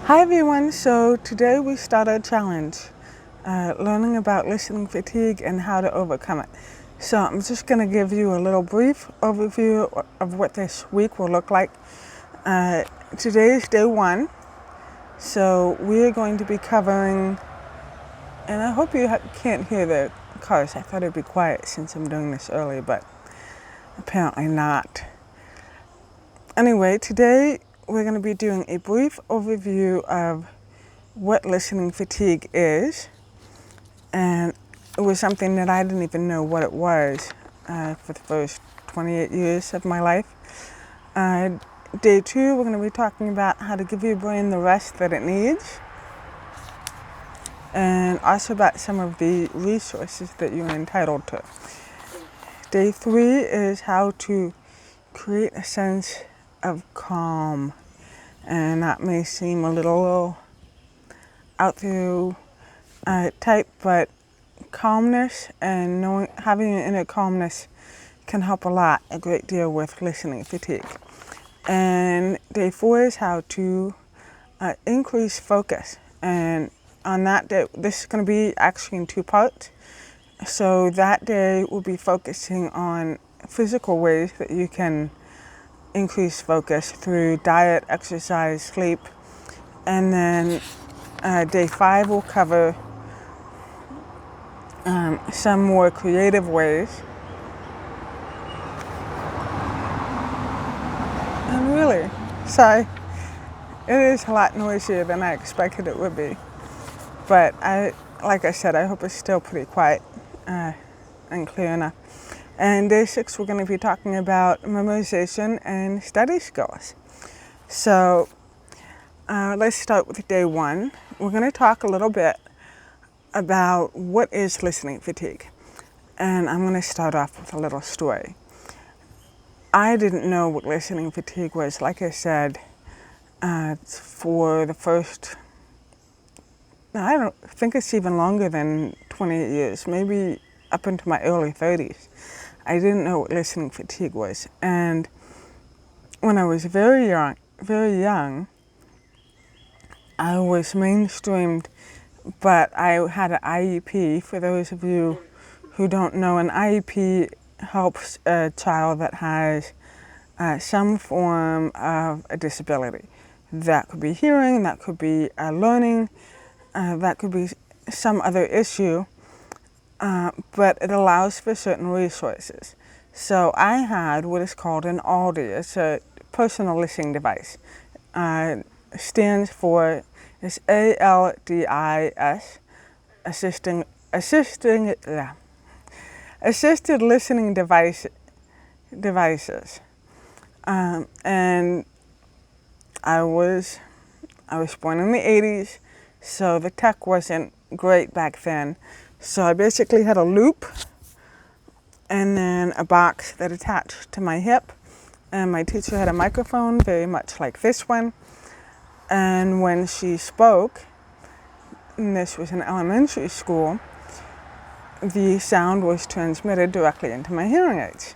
Hi everyone, so today we start a challenge, learning about listening fatigue and how to overcome it. So I'm just going to give you a little brief overview of what this week will look like. Today is day one, so we're going to be covering, and I hope you can't hear the cars. I thought it'd be quiet since I'm doing this early, but apparently not. Anyway, today we're going to be doing a brief overview of what listening fatigue is, and it was something that I didn't even know what it was for the first 28 years of my life. Day two, we're going to be talking about how to give your brain the rest that it needs, and also about some of the resources that you're entitled to. Day three is how to create a sense of calm, and that may seem a little out there type, but calmness and having an inner calmness can help a great deal with listening fatigue. And day four is how to increase focus. And on that day, this is going to be actually in two parts. So that day we'll be focusing on physical ways that you can increase focus through diet, exercise, sleep. And then day five will cover some more creative ways. And really, sorry, it is a lot noisier than I expected it would be. But like I said, I hope it's still pretty quiet and clear enough. And day six, we're going to be talking about memorization and study skills. So let's start with day one. We're going to talk a little bit about what is listening fatigue. And I'm going to start off with a little story. I didn't know what listening fatigue was, like I said, for the first, I don't think it's even longer than 28 years, maybe up into my early 30s. I didn't know what listening fatigue was. And when I was very young, I was mainstreamed, but I had an IEP. For those of you who don't know, an IEP helps a child that has some form of a disability. That could be hearing, that could be learning, that could be some other issue, but it allows for certain resources. So I had what is called an ALDI. It's a personal listening device. Stands for, it's ALDIS, assisted listening devices. And I was born in the 80s, so the tech wasn't great back then. So I basically had a loop and then a box that attached to my hip. And my teacher had a microphone very much like this one. And when she spoke, and this was in elementary school, the sound was transmitted directly into my hearing aids.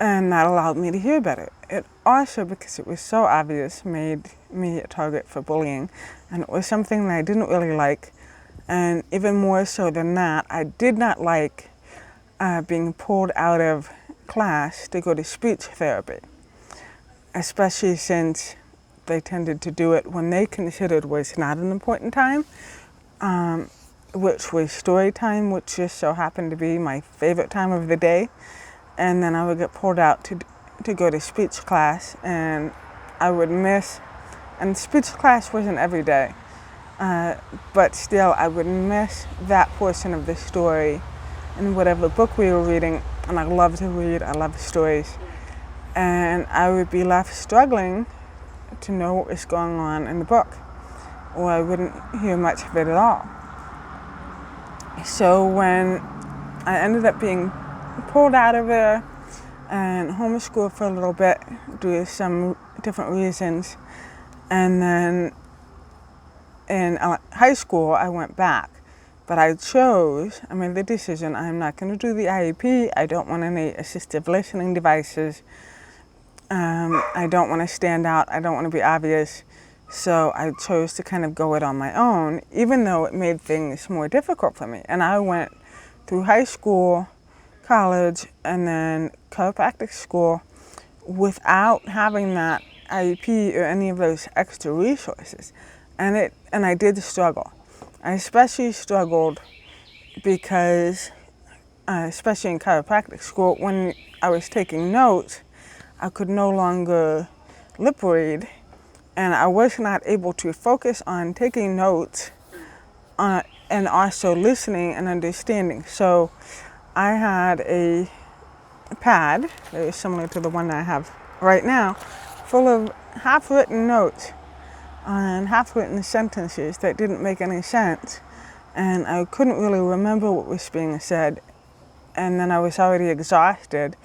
And that allowed me to hear better. It also, because it was so obvious, made me a target for bullying. And it was something that I didn't really like. And even more so than that, I did not like being pulled out of class to go to speech therapy, especially since they tended to do it when they considered was not an important time, which was story time, which just so happened to be my favorite time of the day. And then I would get pulled out to go to speech class, and I would miss, and speech class wasn't every day, but still I would miss that portion of the story in whatever book we were reading. And I love to read, I love stories, and I would be left struggling to know what was going on in the book, or I wouldn't hear much of it at all. So when I ended up being pulled out of there and homeschooled for a little bit due to some different reasons, and then in high school I went back. But I made the decision, I'm not going to do the IEP. I don't want any assistive listening devices. I don't want to stand out. I don't want to be obvious. So I chose to kind of go it on my own, even though it made things more difficult for me. And I went through high school, college, and then chiropractic school without having that IEP or any of those extra resources. And I did struggle. I especially struggled because, especially in chiropractic school, when I was taking notes, I could no longer lip read, and I was not able to focus on taking notes and also listening and understanding. So I had a pad, very similar to the one I have right now, full of half-written notes and half-written sentences that didn't make any sense. And I couldn't really remember what was being said. And then I was already exhausted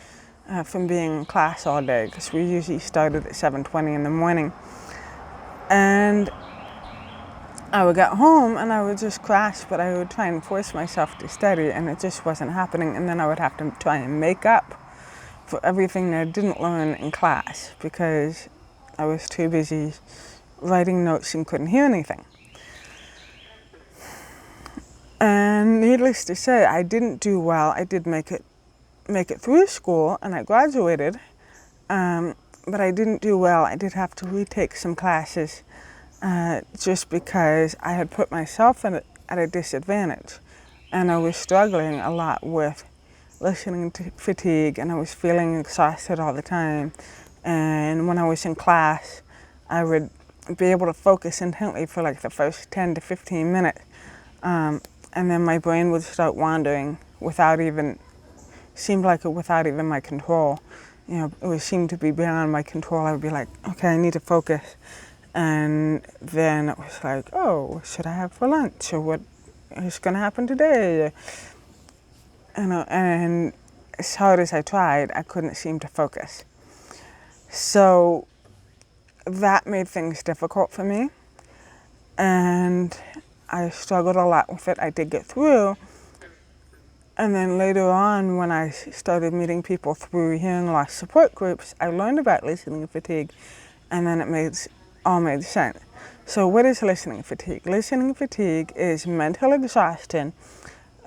from being in class all day, because we usually started at 7:20 in the morning. And I would get home and I would just crash, but I would try and force myself to study, and it just wasn't happening. And then I would have to try and make up for everything that I didn't learn in class because I was too busy writing notes and couldn't hear anything. And needless to say, I didn't do well. I did make it through school, and I graduated, but I didn't do well. I did have to retake some classes just because I had put myself at a disadvantage, and I was struggling a lot with listening to fatigue, and I was feeling exhausted all the time. And when I was in class, I would be able to focus intently for like the first 10 to 15 minutes, and then my brain would start wandering without even my control. You know, it would seem to be beyond my control. I would be like, okay, I need to focus. And then it was like, oh, what should I have for lunch? Or what is going to happen today? And as hard as I tried, I couldn't seem to focus. So that made things difficult for me. And I struggled a lot with it. I did get through. And then later on, when I started meeting people through hearing loss support groups, I learned about listening fatigue, and then it all made sense. So what is listening fatigue? Listening fatigue is mental exhaustion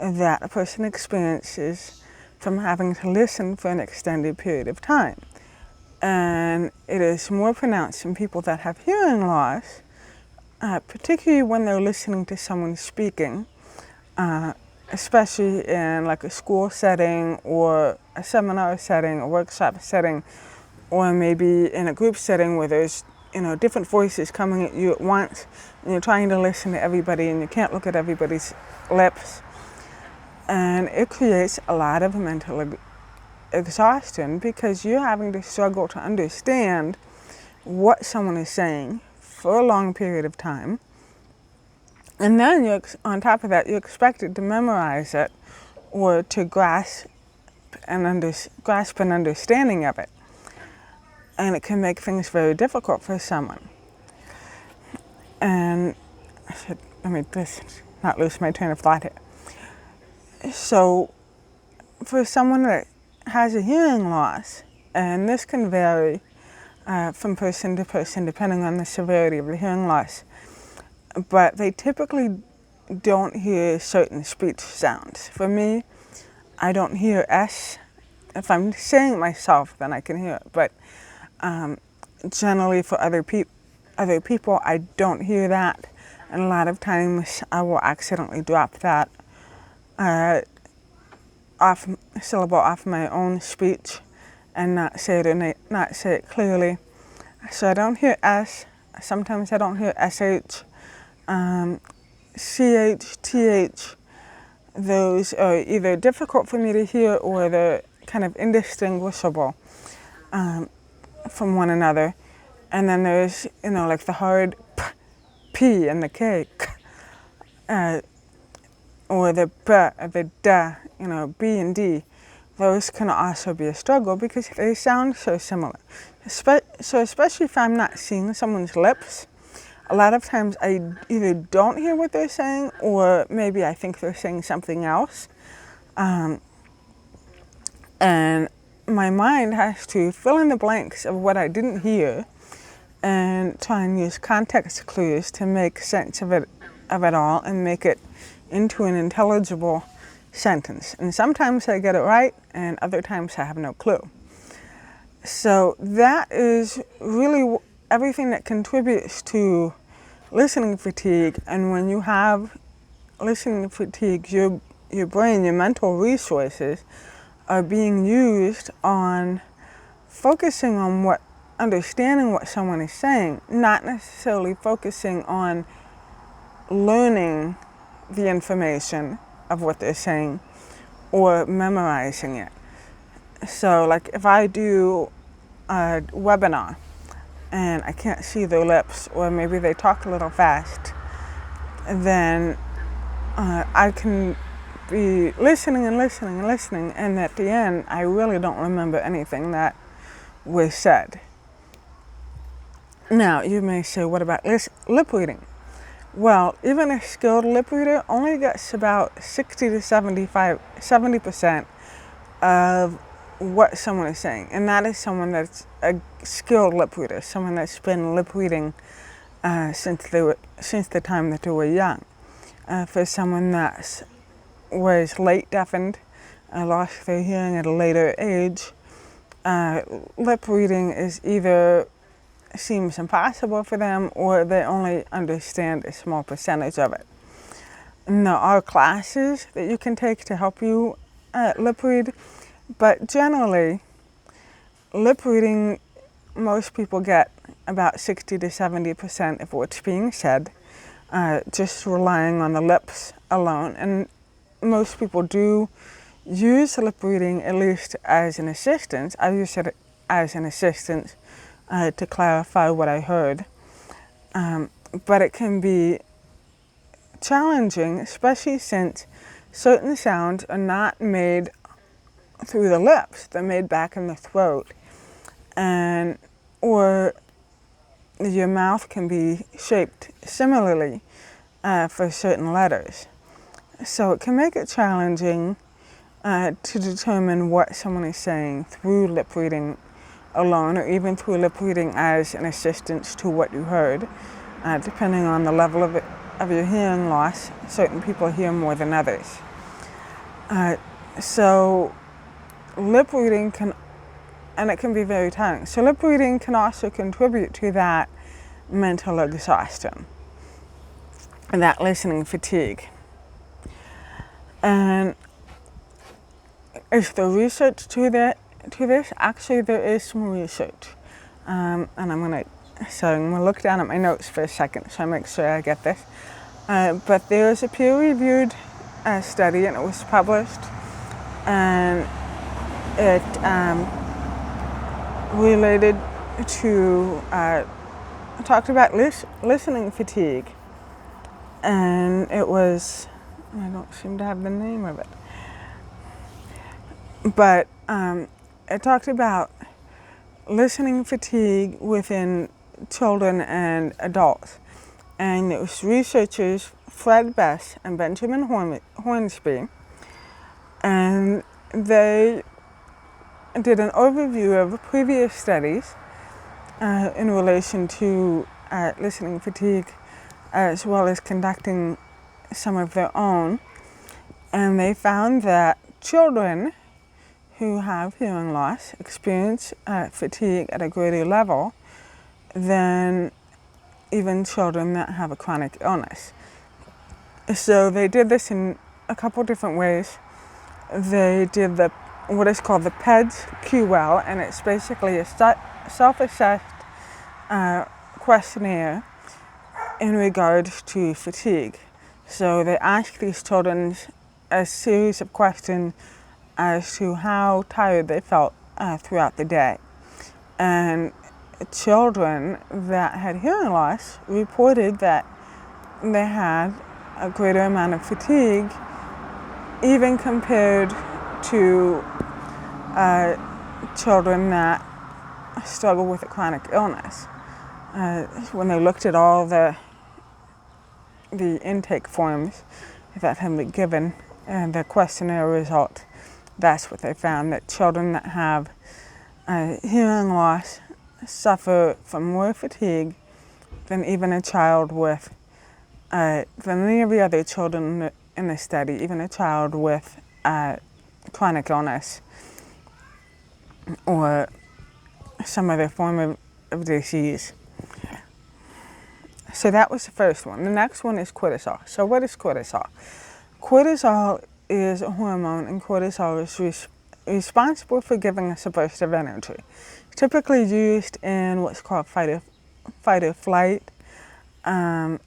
that a person experiences from having to listen for an extended period of time. And it is more pronounced in people that have hearing loss, particularly when they're listening to someone speaking, especially in like a school setting or a seminar setting, a workshop setting, or maybe in a group setting where there's different voices coming at you at once, and you're trying to listen to everybody and you can't look at everybody's lips. And it creates a lot of mental exhaustion because you're having to struggle to understand what someone is saying for a long period of time. And then on top of that, you're expected to memorize it or to grasp an understanding of it. And it can make things very difficult for someone. And let me just not lose my train of thought here. So for someone that has a hearing loss, and this can vary from person to person depending on the severity of the hearing loss, but they typically don't hear certain speech sounds. For me, I don't hear S. If I'm saying it myself, then I can hear it. But generally for other people, I don't hear that. And a lot of times I will accidentally drop that syllable off my own speech and not say it clearly. So I don't hear S. Sometimes I don't hear SH. CH, TH, those are either difficult for me to hear or they're kind of indistinguishable from one another. And then there's, like the hard P and the K, or the B, or the D, B and D. Those can also be a struggle because they sound so similar. So especially if I'm not seeing someone's lips, a lot of times I either don't hear what they're saying or maybe I think they're saying something else. And my mind has to fill in the blanks of what I didn't hear and try and use context clues to make sense of it all and make it into an intelligible sentence. And sometimes I get it right, and other times I have no clue. So that is really everything that contributes to listening fatigue. And when you have listening fatigue, your brain, your mental resources are being used on focusing on understanding what someone is saying, not necessarily focusing on learning the information of what they're saying or memorizing it. So like if I do a webinar and I can't see their lips, or maybe they talk a little fast, then I can be listening and listening and listening, and at the end I really don't remember anything that was said. Now you may say, what about lip reading? Well, even a skilled lip reader only gets about 60 to 70% of what someone is saying, and that is someone that's a skilled lip reader, someone that's been lip reading since the time that they were young. For someone that was late deafened, lost their hearing at a later age, lip reading is either seems impossible for them, or they only understand a small percentage of it. And there are classes that you can take to help you lip read, but generally, lip reading, most people get about 60 to 70% of what's being said, just relying on the lips alone. And most people do use lip reading at least as an assistance. I use it as an assistance to clarify what I heard. But it can be challenging, especially since certain sounds are not made through the lips, they're made back in the throat. Or your mouth can be shaped similarly for certain letters. So it can make it challenging to determine what someone is saying through lip reading alone, or even through lip reading as an assistance to what you heard, depending on the level of your hearing loss. Certain people hear more than others. So lip reading can be very tiring. So lip reading can also contribute to that mental exhaustion and that listening fatigue. And is there research to this? Actually, there is some research. And I'm gonna look down at my notes for a second so I make sure I get this. But there's a peer-reviewed study, and it was published, and it related to talked about listening fatigue, and it was, I don't seem to have the name of it, but it talked about listening fatigue within children and adults. And it was researchers Bess and Benjamin Hornsby, and they did an overview of previous studies in relation to listening fatigue, as well as conducting some of their own. And they found that children who have hearing loss experience fatigue at a greater level than even children that have a chronic illness. So they did this in a couple different ways. They did what is called the PEDS-QL, and it's basically a self-assessed questionnaire in regards to fatigue. So they asked these children a series of questions as to how tired they felt throughout the day. And children that had hearing loss reported that they had a greater amount of fatigue, even compared to children that struggle with a chronic illness. When they looked at all the intake forms that had been given and the questionnaire result, that's what they found, that children that have hearing loss suffer from more fatigue than even a child with, than any of the other children in the study, even a child with chronic illness or some other form of disease. So that was the first one. The next one is cortisol. So what is cortisol? Cortisol is a hormone, and cortisol is responsible for giving us a burst of energy. Typically used in what's called fight or flight. And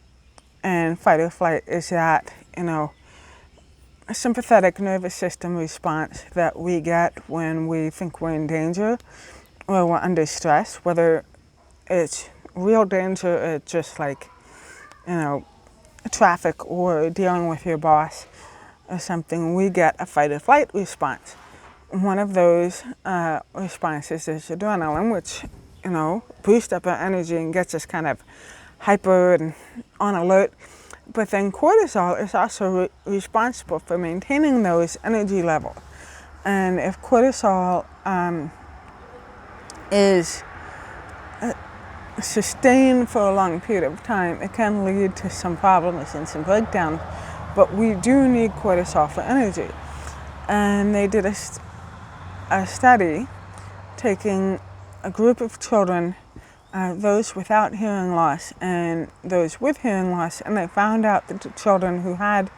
fight or flight is that, a sympathetic nervous system response that we get when we think we're in danger or we're under stress, whether it's real danger or just like, traffic or dealing with your boss or something. We get a fight or flight response. One of those responses is adrenaline, which, boosts up our energy and gets us kind of hyper and on alert. But then cortisol is also responsible for maintaining those energy levels. And if cortisol is sustained for a long period of time, it can lead to some problems and some breakdowns. But we do need cortisol for energy. And they did a study taking a group of children, those without hearing loss and those with hearing loss, and they found out that the children who had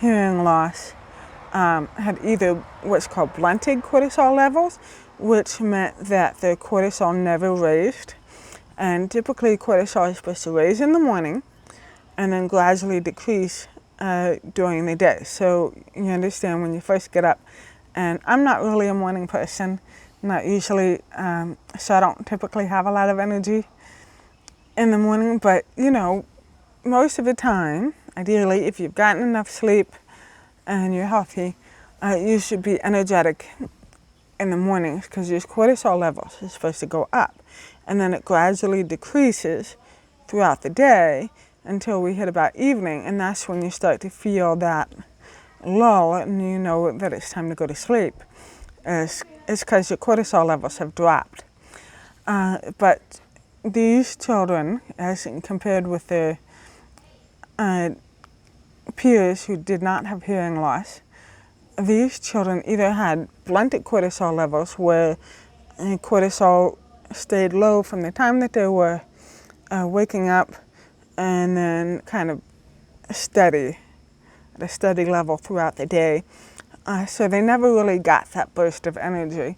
hearing loss had either what's called blunted cortisol levels, which meant that their cortisol never raised. And typically cortisol is supposed to raise in the morning and then gradually decrease during the day. So you understand when you first get up, and I'm not really a morning person, not usually, so I don't typically have a lot of energy in the morning, but most of the time, ideally, if you've gotten enough sleep and you're healthy, you should be energetic in the mornings because your cortisol levels are supposed to go up, and then it gradually decreases throughout the day until we hit about evening, and that's when you start to feel that lull and you know that it's time to go to sleep. It's because your cortisol levels have dropped. But these children, as compared with their peers who did not have hearing loss, these children either had blunted cortisol levels where cortisol stayed low from the time that they were waking up and then kind of steady, at a steady level throughout the day. So they never really got that burst of energy.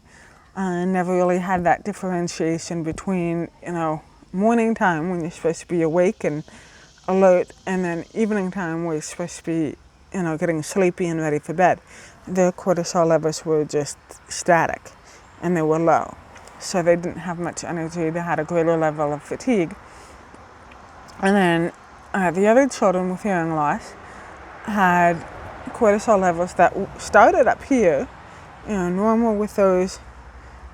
Never really had that differentiation between, morning time when you're supposed to be awake and alert, and then evening time where you're supposed to be, getting sleepy and ready for bed. Their cortisol levels were just static and they were low. So they didn't have much energy. They had a greater level of fatigue. And then the other children with hearing loss had cortisol levels that started up here, normal with those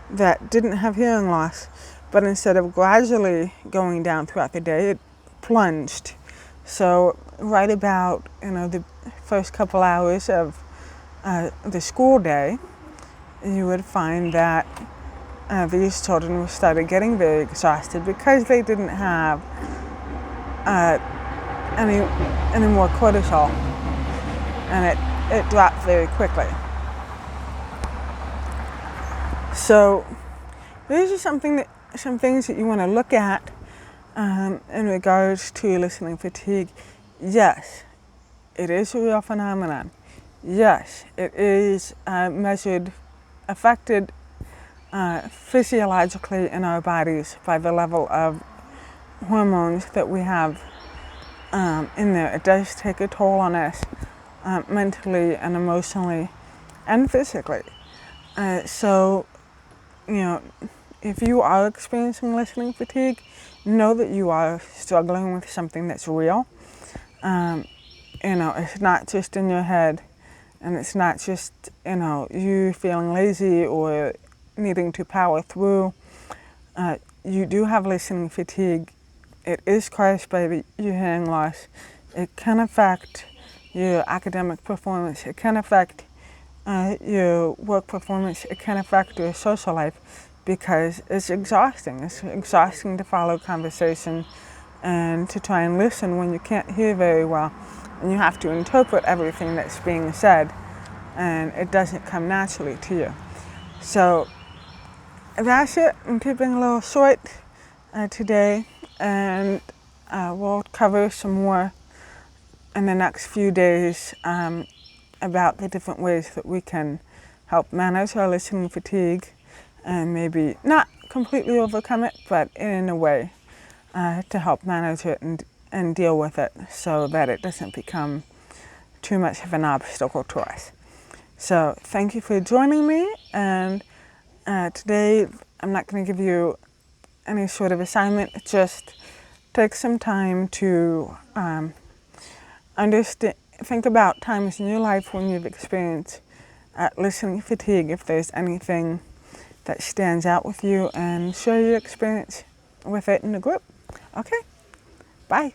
that didn't have hearing loss, but instead of gradually going down throughout the day, it plunged. So right about, the first couple hours of the school day, you would find that these children started getting very exhausted because they didn't have any more cortisol, and it dropped very quickly. So these are some things that you want to look at in regards to listening fatigue. Yes, it is a real phenomenon. Yes, it is measured, affected physiologically in our bodies by the level of hormones that we have in there. It does take a toll on us mentally and emotionally and physically. So, if you are experiencing listening fatigue, know that you are struggling with something that's real. It's not just in your head, and it's not just, you feeling lazy or needing to power through. You do have listening fatigue. It is caused by your hearing loss. It can affect your academic performance. It can affect your work performance. It can affect your social life. because it's exhausting. It's exhausting to follow conversation and to try and listen when you can't hear very well, and you have to interpret everything that's being said, and it doesn't come naturally to you. So that's it. I'm keeping a little short today, and we'll cover some more in the next few days about the different ways that we can help manage our listening fatigue and maybe not completely overcome it, but in a way to help manage it and deal with it so that it doesn't become too much of an obstacle to us. So thank you for joining me, and today I'm not going to give you any sort of assignment. Just take some time to think about times in your life when you've experienced listening fatigue, if there's anything that stands out with you, and share your experience with it in the group. Okay, bye.